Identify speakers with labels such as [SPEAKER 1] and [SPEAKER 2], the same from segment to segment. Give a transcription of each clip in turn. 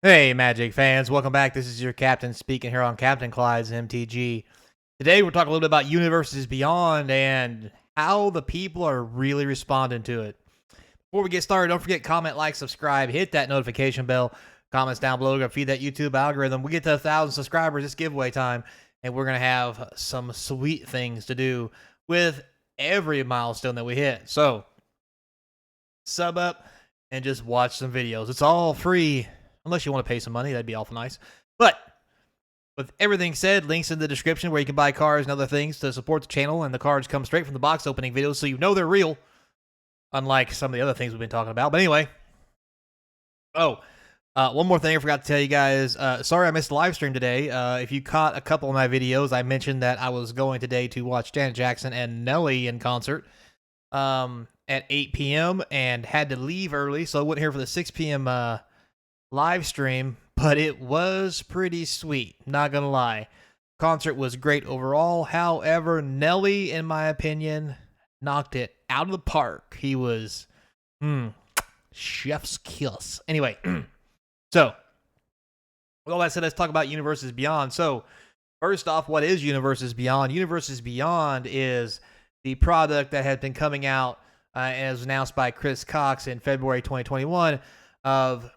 [SPEAKER 1] Hey, Magic fans, welcome back. This is your captain speaking here on Capnclydes MTG. Today, we're talking a little bit about Universes Beyond and how the people are really responding to it. Before we get started, don't forget, comment, like, subscribe, hit that notification bell. Comments down below are going to feed that YouTube algorithm. We get to 1,000 subscribers, it's giveaway time, and we're going to have some sweet things to do with every milestone that we hit. So, sub up and just watch some videos. It's all free. Unless you want to pay some money, that'd be awful nice. But with everything said, links in the description where you can buy cards and other things to support the channel, and the cards come straight from the box opening videos, so you know they're real, unlike some of the other things we've been talking about. But anyway, one more thing I forgot to tell you guys. Sorry I missed the live stream today. If you caught a couple of my videos, I mentioned that I was going today to watch Janet Jackson and Nelly in concert at 8 p.m. and had to leave early, so I wasn't here for the 6 p.m. Live stream, but it was pretty sweet, not gonna lie. Concert was great overall. However, Nelly, in my opinion, knocked it out of the park. He was chef's kiss. Anyway, so with all that said, let's talk about Universes Beyond. So first off, what is Universes Beyond? Universes Beyond is the product that had been coming out and was announced by Chris Cox in February 2021 of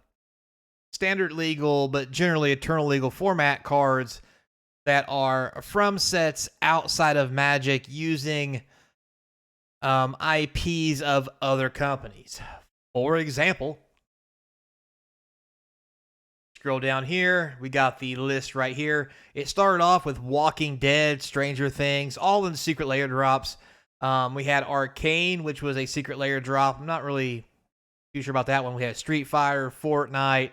[SPEAKER 1] standard legal, but generally eternal legal format cards that are from sets outside of Magic using IPs of other companies. For example, scroll down here, we got the list right here. It started off with Walking Dead, Stranger Things, all in the secret layer drops. We had Arcane, which was a secret layer drop. I'm not really too sure about that one. We had Street Fighter, Fortnite,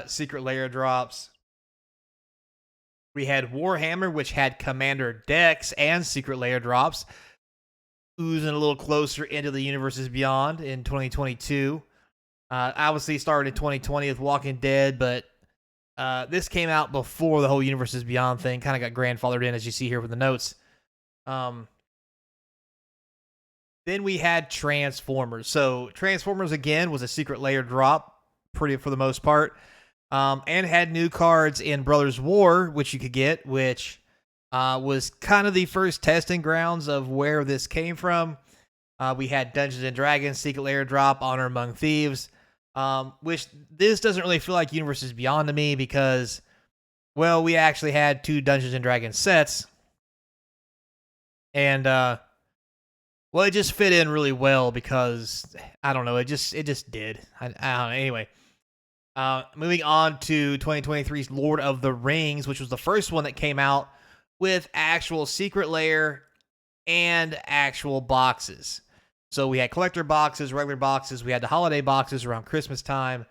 [SPEAKER 1] secret layer drops. We had Warhammer, which had Commander decks and secret layer drops, oozing a little closer into the Universes Beyond in 2022. Obviously started in 2020 with Walking Dead, but this came out before the whole Universes Beyond thing. Kind of got grandfathered in, as you see here with the notes. Then we had Transformers. So Transformers, again, was a secret layer drop, pretty for the most part, and had new cards in Brothers War, which you could get, which was kind of the first testing grounds of where this came from. We had Dungeons and Dragons, Secret Lair drop, Honor Among Thieves, which this doesn't really feel like Universes Beyond to me because, well, we actually had 2 Dungeons and Dragons sets, and well, it just fit in really well because I don't know, it just did. I don't know. Anyway. Moving on to 2023's Lord of the Rings, which was the first one that came out with actual secret layer and actual boxes. So we had collector boxes, regular boxes. We had the holiday boxes around Christmas time.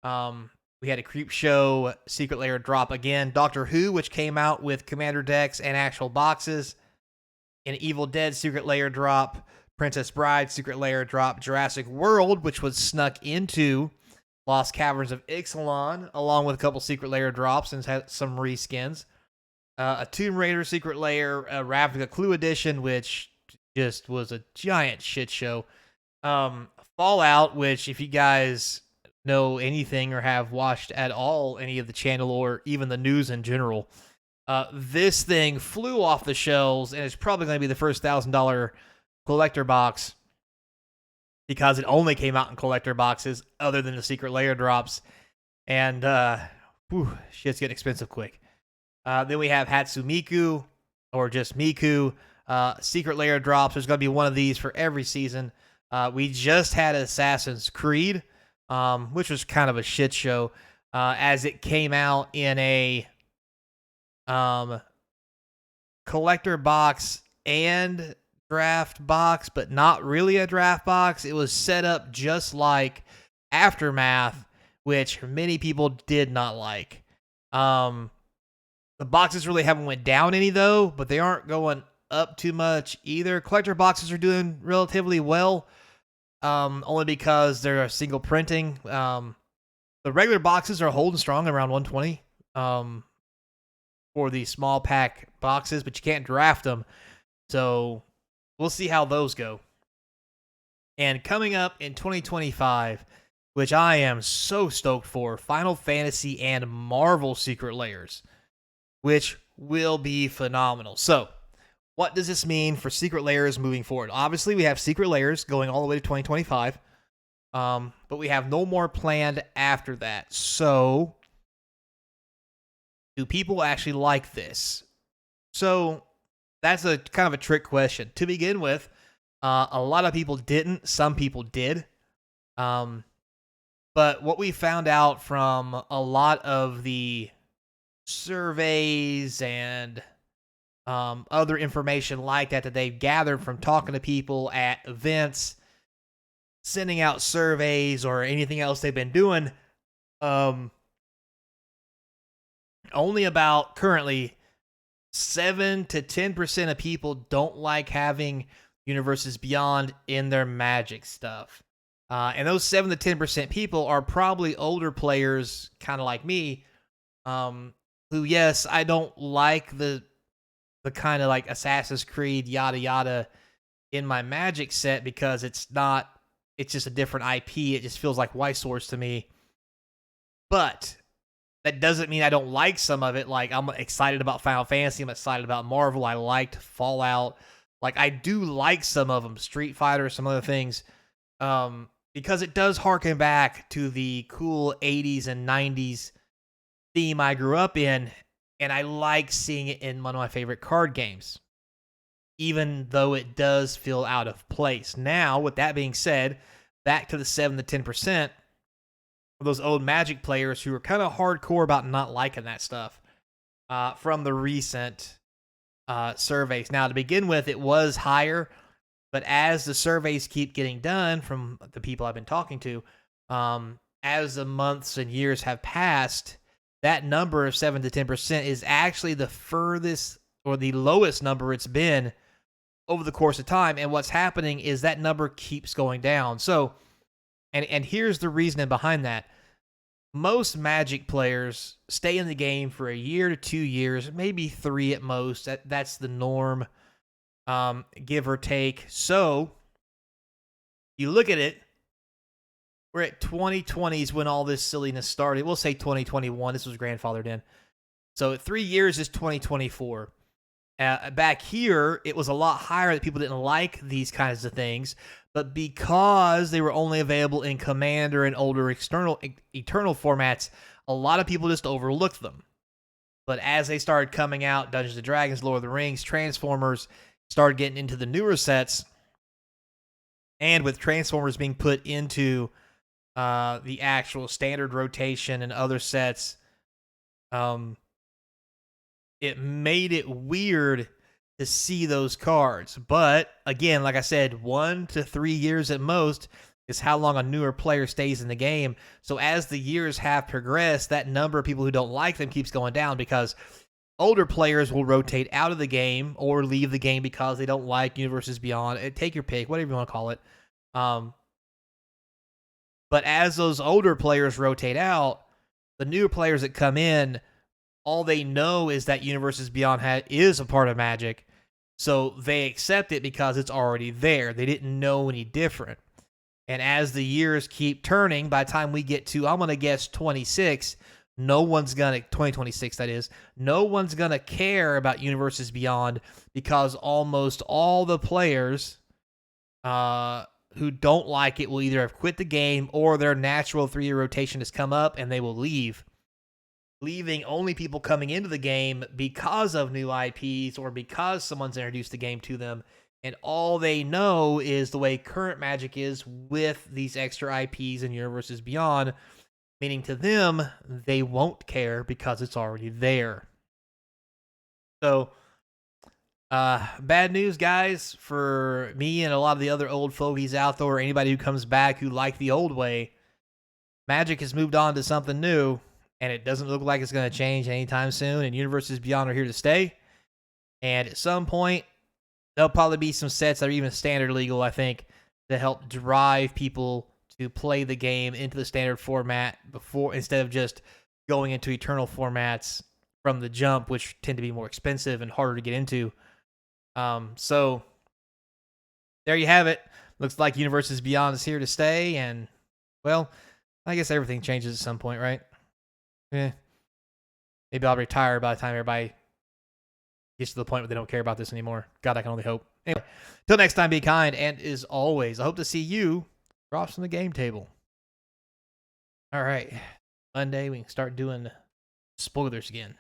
[SPEAKER 1] We had a Creep Show secret layer drop again. Doctor Who, which came out with Commander decks and actual boxes. An Evil Dead secret layer drop. Princess Bride secret layer drop. Jurassic World, which was snuck into Lost Caverns of Ixalan, along with a couple secret layer drops and had some reskins. A Tomb Raider secret layer, a Ravnica Clue edition, which just was a giant shit show. Fallout, which if you guys know anything or have watched at all any of the channel or even the news in general, this thing flew off the shelves and it's probably going to be the first $1,000 collector box because it only came out in collector boxes other than the secret layer drops. And, shit's getting expensive quick. Then we have Hatsumiku, or just Miku, secret layer drops. There's going to be one of these for every season. We just had Assassin's Creed, which was kind of a shit show, as it came out in a collector box and draft box, but not really a draft box. It was set up just like Aftermath, which many people did not like. The boxes really haven't went down any though, but they aren't going up too much either. Collector boxes are doing relatively well, only because they're a single printing. The regular boxes are holding strong around 120 for the small pack boxes, but you can't draft them. So we'll see how those go. And coming up in 2025, which I am so stoked for, Final Fantasy and Marvel Secret Layers, which will be phenomenal. So, what does this mean for Secret Layers moving forward? Obviously, we have Secret Layers going all the way to 2025, but we have no more planned after that. So, do people actually like this? So, that's a kind of a trick question. To begin with, a lot of people didn't. Some people did. But what we found out from a lot of the surveys and other information like that they've gathered from talking to people at events, sending out surveys, or anything else they've been doing, only about currently 7 to 10% of people don't like having Universes Beyond in their Magic stuff. And those 7 to 10% people are probably older players, kind of like me, who, yes, I don't like the kind of like Assassin's Creed yada yada in my Magic set because it's just a different IP. It just feels like White Swords to me. But that doesn't mean I don't like some of it. Like, I'm excited about Final Fantasy. I'm excited about Marvel. I liked Fallout. Like, I do like some of them. Street Fighter, some other things. Because it does harken back to the cool 80s and 90s theme I grew up in. And I like seeing it in one of my favorite card games, even though it does feel out of place. Now, with that being said, back to the 7 to 10% of those old Magic players who are kind of hardcore about not liking that stuff from the recent surveys. Now, to begin with, it was higher, but as the surveys keep getting done from the people I've been talking to, as the months and years have passed, that number of 7 to 10% is actually the furthest or the lowest number it's been over the course of time. And what's happening is that number keeps going down. So, and here's the reasoning behind that. Most Magic players stay in the game for a year to 2 years, maybe 3 at most. That's the norm, give or take. So, you look at it, we're at 2020s when all this silliness started. We'll say 2021. This was grandfathered in. So 3 years is 2024. Back here, it was a lot higher that people didn't like these kinds of things. But because they were only available in Commander and older Eternal formats, a lot of people just overlooked them. But as they started coming out, Dungeons & Dragons, Lord of the Rings, Transformers, started getting into the newer sets, and with Transformers being put into the actual standard rotation and other sets, it made it weird to see those cards. But again, like I said, 1 to 3 years at most is how long a newer player stays in the game. So as the years have progressed, that number of people who don't like them keeps going down because older players will rotate out of the game or leave the game because they don't like Universes Beyond. Take your pick, whatever you want to call it. But as those older players rotate out, the newer players that come in, all they know is that Universes Beyond is a part of Magic, so they accept it because it's already there. They didn't know any different. And as the years keep turning, by the time we get to, I'm going to guess 2026, no one's going to, 2026 that is, no one's going to care about Universes Beyond because almost all the players who don't like it will either have quit the game or their natural 3-year rotation has come up and they will leave, leaving only people coming into the game because of new IPs or because someone's introduced the game to them. And all they know is the way current Magic is with these extra IPs and Universes Beyond, meaning to them, they won't care because it's already there. So, bad news, guys, for me and a lot of the other old fogies out there, or anybody who comes back who like the old way. Magic has moved on to something new, and it doesn't look like it's going to change anytime soon, and Universes Beyond are here to stay. And at some point, there'll probably be some sets that are even standard legal, I think, to help drive people to play the game into the standard format before, instead of just going into Eternal formats from the jump, which tend to be more expensive and harder to get into. So there you have it. Looks like Universes Beyond is here to stay, and well, I guess everything changes at some point, right? Yeah. Maybe I'll retire by the time everybody gets to the point where they don't care about this anymore. God, I can only hope. Anyway, till next time, be kind. And as always, I hope to see you drops from the game table. All right. Monday, we can start doing spoilers again.